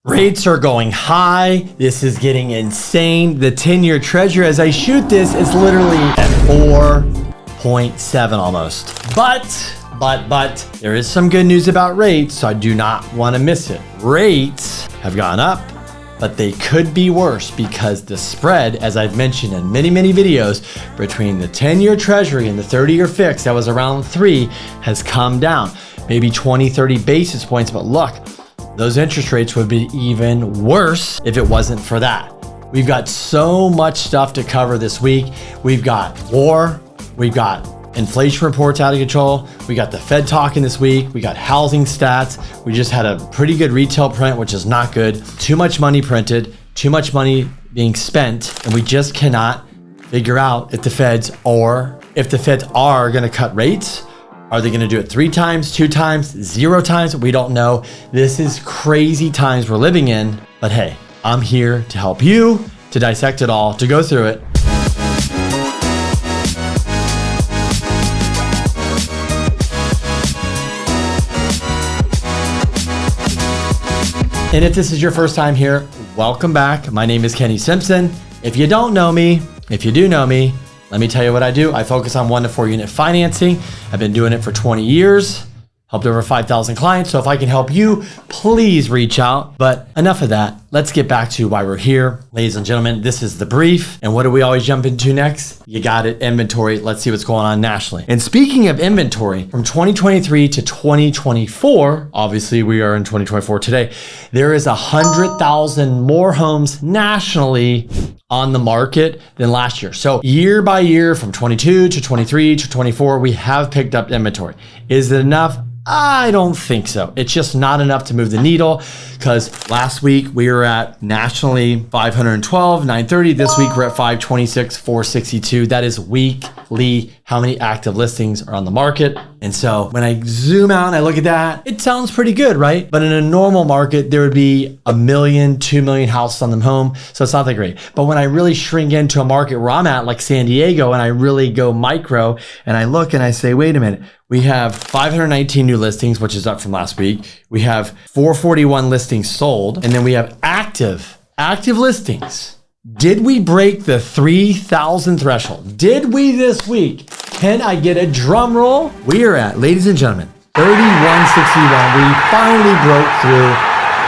Rates are going high. This is getting insane. The 10-year Treasury, as I shoot this, is literally at 4.7 almost. But there is some good news about rates, so I do not want to miss it. Rates have gone up, but they could be worse because the spread, as I've mentioned in many videos, between the 10-year Treasury and the 30-year fix that was around 3 has come down, maybe 20-30 basis points. But look, those interest rates would be even worse if it wasn't for that. We've got so much stuff to cover this week. We've got war, we've got inflation reports out of control, we got the Fed talking this week, we got housing stats, we just had a pretty good retail print, which is not good. Too much money printed, too much money being spent, and we just cannot figure out if the Feds are going to cut rates. Are they going to do it 3 times, 2 times, 0 times? We don't know. This is crazy times we're living in. But hey, I'm here to help you, to dissect it all, to go through it. And if this is your first time here, welcome back. My name is Kenny Simpson. If you don't know me, if you do know me, let me tell you what I do. I focus on 1 to 4 unit financing. I've been doing it for 20 years, helped over 5,000 clients. So if I can help you, please reach out. But enough of that. Let's get back to why we're here. Ladies and gentlemen, this is the brief. And what do we always jump into next? You got it, inventory. Let's see what's going on nationally. And speaking of inventory, from 2023 to 2024, obviously we are in 2024 today, there is 100,000 more homes nationally on the market than last year. So year by year, from 22 to 23 to 24, we have picked up inventory. Is it enough? I don't think so. It's just not enough to move the needle, because last week we were at nationally 512, 930. This week we're at 526, 462. That is weekly how many active listings are on the market. And so when I zoom out and I look at that, it sounds pretty good, right? But in a normal market, there would be 1 million, 2 million houses on the home. So it's not that great. But when I really shrink into a market where I'm at, like San Diego, and I really go micro and I look and I say, wait a minute, we have 519 new listings, which is up from last week. We have 441 listings sold. And then we have active listings. Did we break the 3,000 threshold? Did we this week? Can I get a drum roll? We are at, ladies and gentlemen, 3161. We finally broke through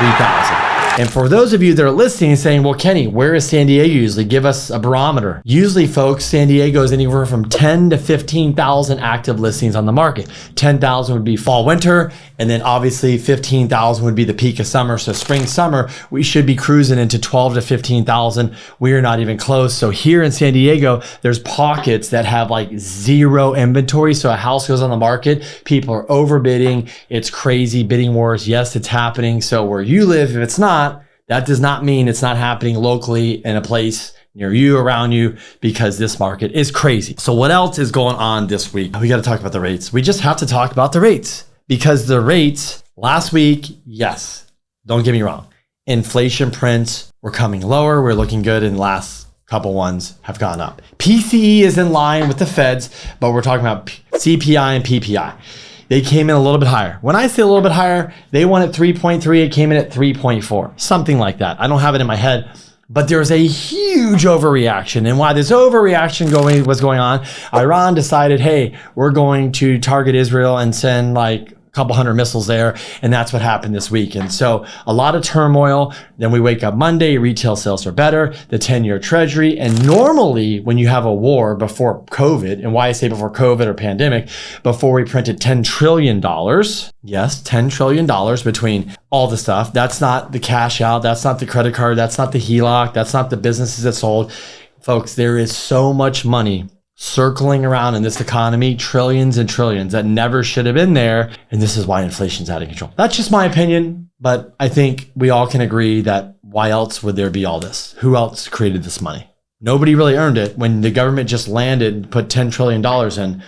3,000. And for those of you that are listening and saying, well, Kenny, where is San Diego usually? Give us a barometer. Usually, folks, San Diego is anywhere from 10 to 15,000 active listings on the market. 10,000 would be fall, winter. And then obviously 15,000 would be the peak of summer. So spring, summer, we should be cruising into 12 to 15,000. We are not even close. So here in San Diego, there's pockets that have like 0 inventory. So a house goes on the market, people are overbidding. It's crazy, bidding wars. Yes, it's happening. So where you live, if it's not, that does not mean it's not happening locally in a place near you, around you, because this market is crazy. So what else is going on this week? We got to talk about the rates. We just have to talk about the rates, because the rates last week, yes, don't get me wrong, inflation prints were coming lower. We're looking good, and last couple ones have gone up. PCE is in line with the Feds, but we're talking about CPI and PPI. They came in a little bit higher. When I say a little bit higher, they won at 3.3. It came in at 3.4, something like that. I don't have it in my head, but there's a huge overreaction. And why this overreaction was going on, Iran decided, hey, we're going to target Israel and send like a couple hundred missiles there. And that's what happened this week. And so a lot of turmoil. Then we wake up Monday, retail sales are better, the 10-year Treasury. And normally when you have a war before COVID, and why I say before COVID or pandemic, before we printed $10 trillion, yes, $10 trillion between all the stuff. That's not the cash out. That's not the credit card. That's not the HELOC. That's not the businesses that sold. Folks, there is so much money circling around in this economy, trillions and trillions, that never should have been there. And this is why inflation's out of control. That's just my opinion, but I think we all can agree that why else would there be all this? Who else created this money? Nobody really earned it. When the government just landed and put $10 trillion in,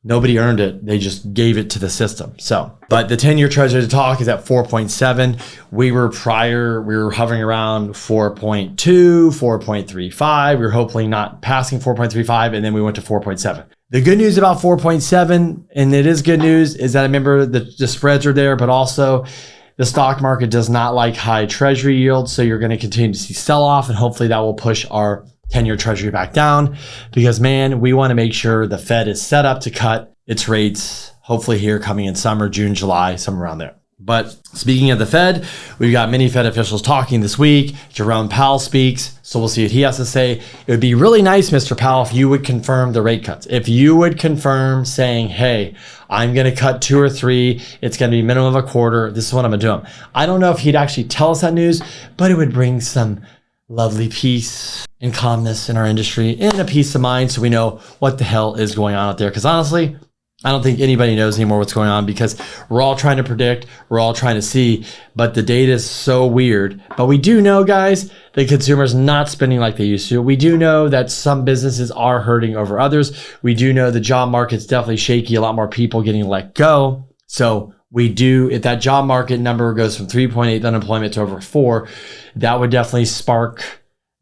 nobody earned it. They just gave it to the system. So, but the 10-year Treasury to talk is at 4.7. We were hovering around 4.2, 4.35. We were hopefully not passing 4.35, and then we went to 4.7. The good news about 4.7, and it is good news, is that I remember the spreads are there, but also The stock market does not like high treasury yields, so you're going to continue to see sell-off, and hopefully that will push our 10-year treasury back down because, man, we want to make sure the Fed is set up to cut its rates, hopefully here coming in summer, June, July, somewhere around there. But speaking of the Fed, we've got many Fed officials talking this week. Jerome Powell speaks, so we'll see what he has to say. It would be really nice, Mr. Powell, if you would confirm the rate cuts. If you would confirm saying, hey, I'm going to cut 2 or 3. It's going to be minimum of a quarter. This is what I'm going to do. I don't know if he'd actually tell us that news, but it would bring some lovely peace and calmness in our industry and a peace of mind so we know what the hell is going on out there. Because honestly, I don't think anybody knows anymore what's going on because we're all trying to predict, we're all trying to see, but the data is so weird. But we do know, guys, the consumer's not spending like they used to. We do know that some businesses are hurting over others. We do know the job market's definitely shaky, a lot more people getting let go. So we do, if that job market number goes from 3.8 unemployment to over 4, that would definitely spark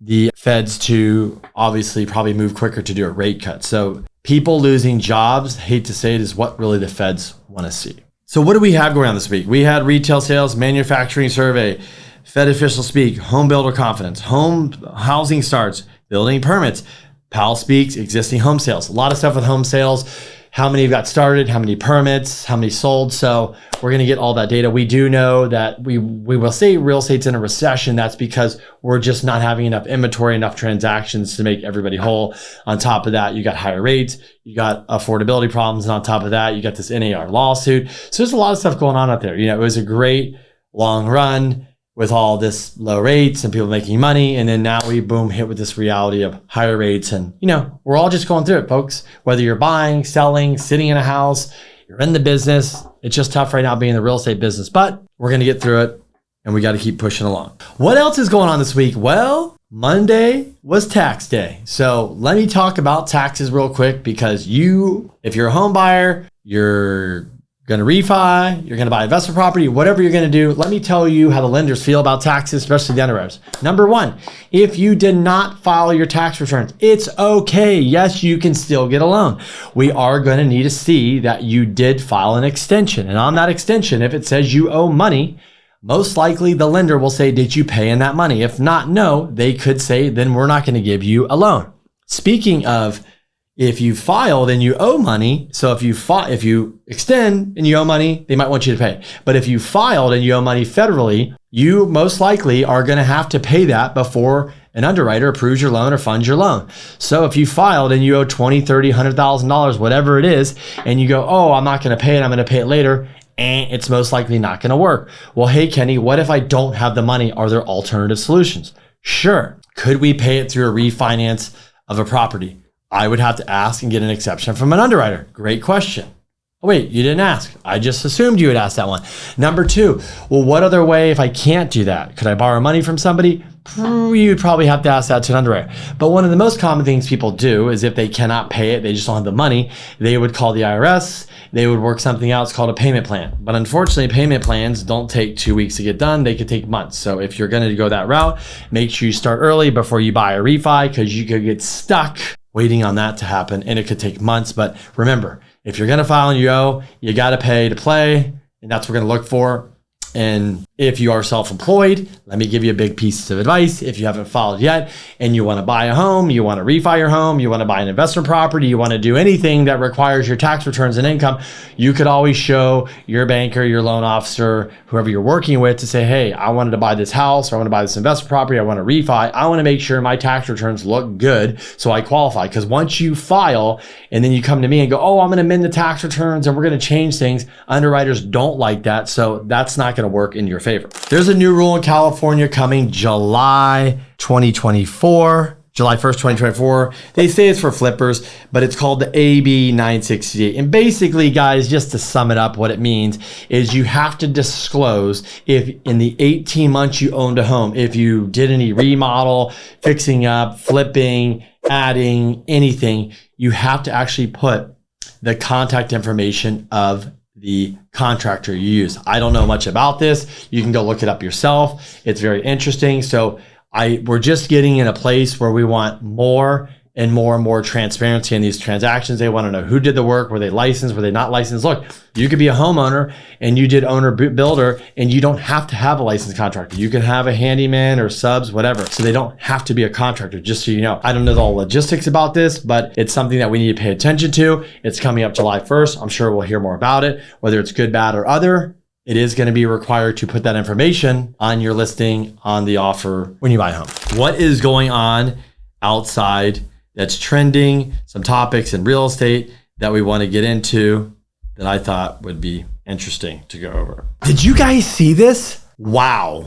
the Feds to obviously probably move quicker to do a rate cut. So people losing jobs, hate to say it, is what really the Feds want to see. So what do we have going on this week? We had retail sales, manufacturing survey, Fed officials speak, home builder confidence, home housing starts, building permits, Powell speaks, existing home sales. A lot of stuff with home sales. How many got started, how many permits, how many sold. So we're going to get all that data. We do know that we will say real estate's in a recession. That's because we're just not having enough inventory, enough transactions to make everybody whole. On top of that, you got higher rates, you got affordability problems. And on top of that, you got this NAR lawsuit. So there's a lot of stuff going on out there. You know, it was a great long run with all this low rates and people making money. And then now we boom hit with this reality of higher rates. And, you know, we're all just going through it, folks. Whether you're buying, selling, sitting in a house, you're in the business. It's just tough right now being in the real estate business, but we're going to get through it and we got to keep pushing along. What else is going on this week? Well, Monday was tax day. So let me talk about taxes real quick because if you're a home buyer, you're going to refi, you're going to buy investment property, whatever you're going to do, let me tell you how the lenders feel about taxes, especially the underwriters. Number one, if you did not file your tax returns, it's okay. Yes, you can still get a loan. We are going to need to see that you did file an extension. And on that extension, if it says you owe money, most likely the lender will say, did you pay in that money? If not, no, they could say, then we're not going to give you a loan. Speaking of, if you filed and you owe money, so if you extend and you owe money, they might want you to pay. But if you filed and you owe money federally, you most likely are going to have to pay that before an underwriter approves your loan or funds your loan. So if you filed and you owe $20,000, $30,000, $100,000, whatever it is, and you go, oh, I'm not going to pay it, I'm going to pay it later, and it's most likely not going to work. Well, hey, Kenny, what if I don't have the money? Are there alternative solutions? Sure. Could we pay it through a refinance of a property? I would have to ask and get an exception from an underwriter. Great question. Oh, wait, you didn't ask. I just assumed you would ask that one. Number two, well, what other way if I can't do that? Could I borrow money from somebody? You'd probably have to ask that to an underwriter. But one of the most common things people do is if they cannot pay it, they just don't have the money, they would call the IRS, they would work something out. It's called a payment plan. But unfortunately, payment plans don't take 2 weeks to get done. They could take months. So if you're going to go that route, make sure you start early before you buy a refi because you could get stuck waiting on that to happen and it could take months. But remember, if you're going to file and you owe, you got to pay to play. And that's what we're going to look for. And if you are self-employed, let me give you a big piece of advice. If you haven't filed yet and you want to buy a home, you want to refi your home, you want to buy an investment property, you want to do anything that requires your tax returns and income, you could always show your banker, your loan officer, whoever you're working with to say, hey, I wanted to buy this house or I want to buy this investment property, I want to refi. I want to make sure my tax returns look good so I qualify. Because once you file and then you come to me and go, oh, I'm going to amend the tax returns and we're going to change things, underwriters don't like that. So that's not going to work in your favor. There's a new rule in California coming July 2024. July 1st, 2024. They say it's for flippers, but it's called the AB 968. And basically, guys, just to sum it up, what it means is you have to disclose if in the 18 months you owned a home, if you did any remodel, fixing up, flipping, adding, anything, you have to actually put the contact information of the contractor you use. I don't know much about this. You can go look it up yourself. It's very interesting. So we're just getting in a place where we want more and more transparency in these transactions. They want to know who did the work. Were they licensed? Were they not licensed? Look, you could be a homeowner and you did owner builder and you don't have to have a licensed contractor. You can have a handyman or subs, whatever. So they don't have to be a contractor, just so you know. I don't know the logistics about this, but it's something that we need to pay attention to. It's coming up July 1st. I'm sure we'll hear more about it, whether it's good, bad, or other. It is going to be required to put that information on your listing on the offer when you buy a home. What is going on outside that's trending? Some topics in real estate that we want to get into that I thought would be interesting to go over. Did you guys see this? Wow.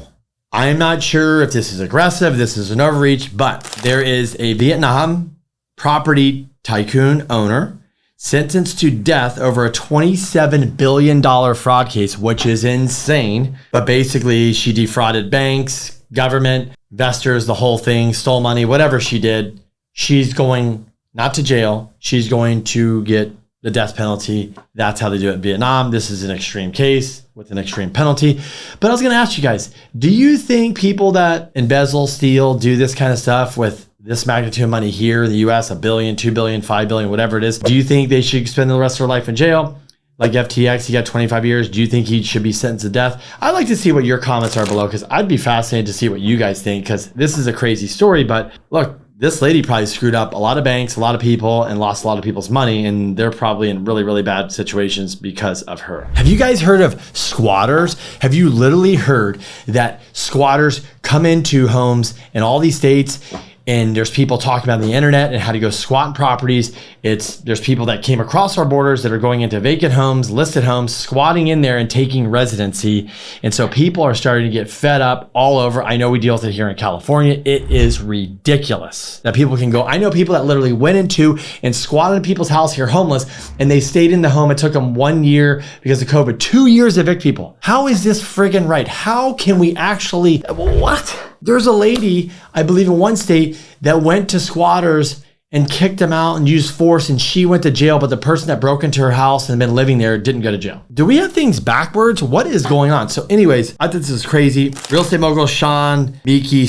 I'm not sure if this is aggressive, this is an overreach, but there is a Vietnam property tycoon owner sentenced to death over a $27 billion fraud case, which is insane. But basically, she defrauded banks, government, investors, the whole thing, stole money, whatever she did. She's going not to jail. She's going to get the death penalty. That's how they do it in Vietnam. This is an extreme case with an extreme penalty. But I was going to ask you guys, do you think people that embezzle, steal, do this kind of stuff with this magnitude of money here in the US, $1 billion, $2 billion, $5 billion, whatever it is, do you think they should spend the rest of their life in jail? Like FTX, he got 25 years. Do you think he should be sentenced to death? I'd like to see what your comments are below, because I'd be fascinated to see what you guys think, because this is a crazy story. But look, this lady probably screwed up a lot of banks, a lot of people, and lost a lot of people's money, and they're probably in really, really bad situations because of her. Have you guys heard of squatters? Have you literally heard that squatters come into homes in all these states, and there's people talking about the internet and how to go squat in properties? There's people that came across our borders that are going into vacant homes, listed homes, squatting in there and taking residency. And so people are starting to get fed up all over. I know we deal with it here in California. It is ridiculous that people can go. I know people that literally went into and squatted in people's house here homeless, and they stayed in the home. It took them 1 year because of COVID, 2 years to evict people. How is this friggin' right? How can we actually, what? There's a lady, I believe in one state, that went to squatters and kicked them out and used force, and she went to jail, but the person that broke into her house and been living there didn't go to jail. Do we have things backwards? What is going on? So anyways, I think this is crazy. Real estate mogul Sean Beakey,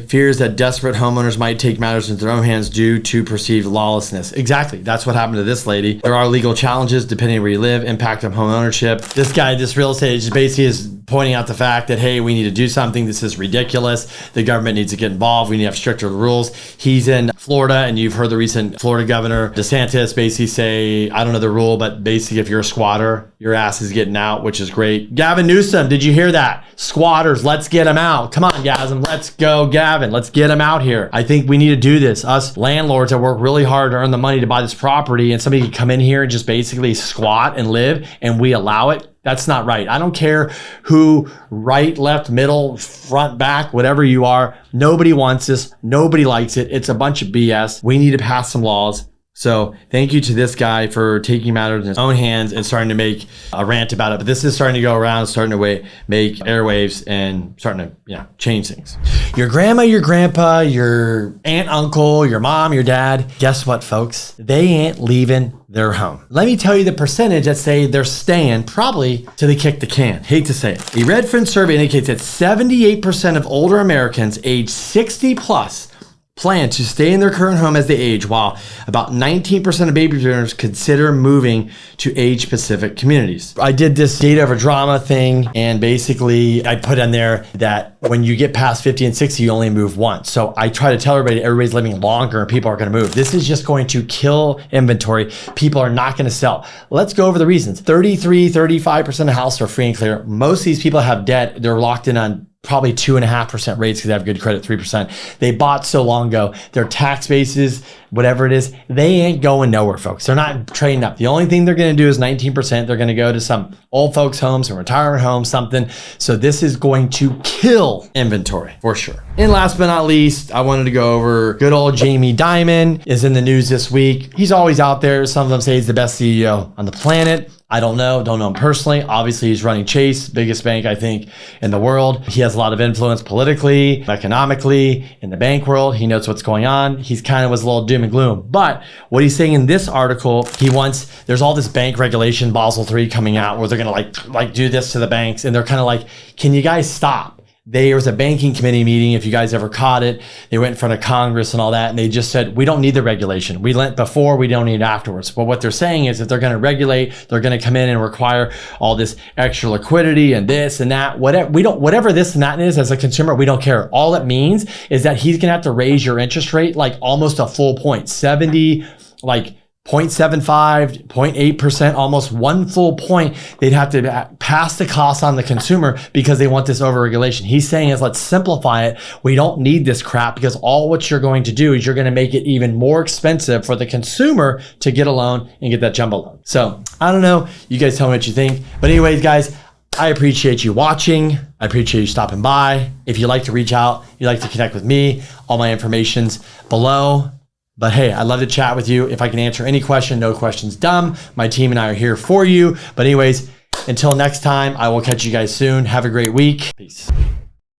fears that desperate homeowners might take matters into their own hands due to perceived lawlessness. Exactly. That's what happened to this lady. There are legal challenges depending on where you live, impact on home ownership. This guy, this real estate agent basically is pointing out the fact that, hey, we need to do something. This is ridiculous. The government needs to get involved. We need to have stricter rules. He's in Florida, and you've heard the recent Florida governor DeSantis basically say, I don't know the rule, but basically if you're a squatter, your ass is getting out, which is great. Gavin Newsom, did you hear that? Squatters, let's get them out. Come on, Gavin, let's go, Gavin. Let's get them out here. I think we need to do this. Us landlords that work really hard to earn the money to buy this property, and somebody can come in here and just basically squat and live, and we allow it. That's not right. I don't care who, right, left, middle, front, back, whatever you are. Nobody wants this. Nobody likes it. It's a bunch of BS. We need to pass some laws. So thank you to this guy for taking matters in his own hands and starting to make a rant about it. But this is starting to go around, starting to make airwaves and starting to change things. Your grandma, your grandpa, your aunt, uncle, your mom, your dad, guess what, folks? They ain't leaving their home. Let me tell you the percentage that say they're staying probably till they kick the can. Hate to say it. A Redfin survey indicates that 78% of older Americans age 60 plus plan to stay in their current home as they age, while about 19% of baby boomers consider moving to age-specific communities. I did this data over drama thing, and basically I put in there that when you get past 50 and 60, you only move once. So I try to tell everybody everybody's living longer and people are going to move. This is just going to kill inventory. People are not going to sell. Let's go over the reasons. 35% of houses are free and clear. Most of these people have debt. They're locked in on probably 2.5% rates because they have good credit, 3%. They bought so long ago. Their tax bases, whatever it is, they ain't going nowhere, folks. They're not trading up. The only thing they're going to do is 19%. They're going to go to some old folks' homes, some retirement homes, something. So this is going to kill inventory for sure. And last but not least, I wanted to go over good old Jamie Dimon is in the news this week. He's always out there. Some of them say he's the best CEO on the planet. I don't know him personally. Obviously, he's running Chase, biggest bank, I think, in the world. He has a lot of influence politically, economically, in the bank world. He knows what's going on. He's kind of was a little doom and gloom. But what he's saying in this article, there's all this bank regulation, Basel III coming out, where they're going to like do this to the banks. And they're kind of like, can you guys stop? there was a banking committee meeting, if you guys ever caught it. They went in front of Congress and all that, and they just said, we don't need the regulation. We lent before, we don't need it afterwards. But what they're saying is if they're going to regulate, they're going to come in and require all this extra liquidity and this and that. Whatever this and that is, as a consumer, we don't care. All it means is that he's going to have to raise your interest rate like almost a full point, 70, like 0.75, 0.8%, almost 1 full point. They'd have to pass the cost on the consumer because they want this overregulation. He's saying is let's simplify it. We don't need this crap because all what you're going to do is you're going to make it even more expensive for the consumer to get a loan and get that jumbo loan. So I don't know. You guys tell me what you think. But anyways, guys, I appreciate you watching. I appreciate you stopping by. If you'd like to reach out, you'd like to connect with me, all my information's below. But hey, I'd love to chat with you. If I can answer any question, no questions dumb. My team and I are here for you. But anyways, until next time, I will catch you guys soon. Have a great week. Peace.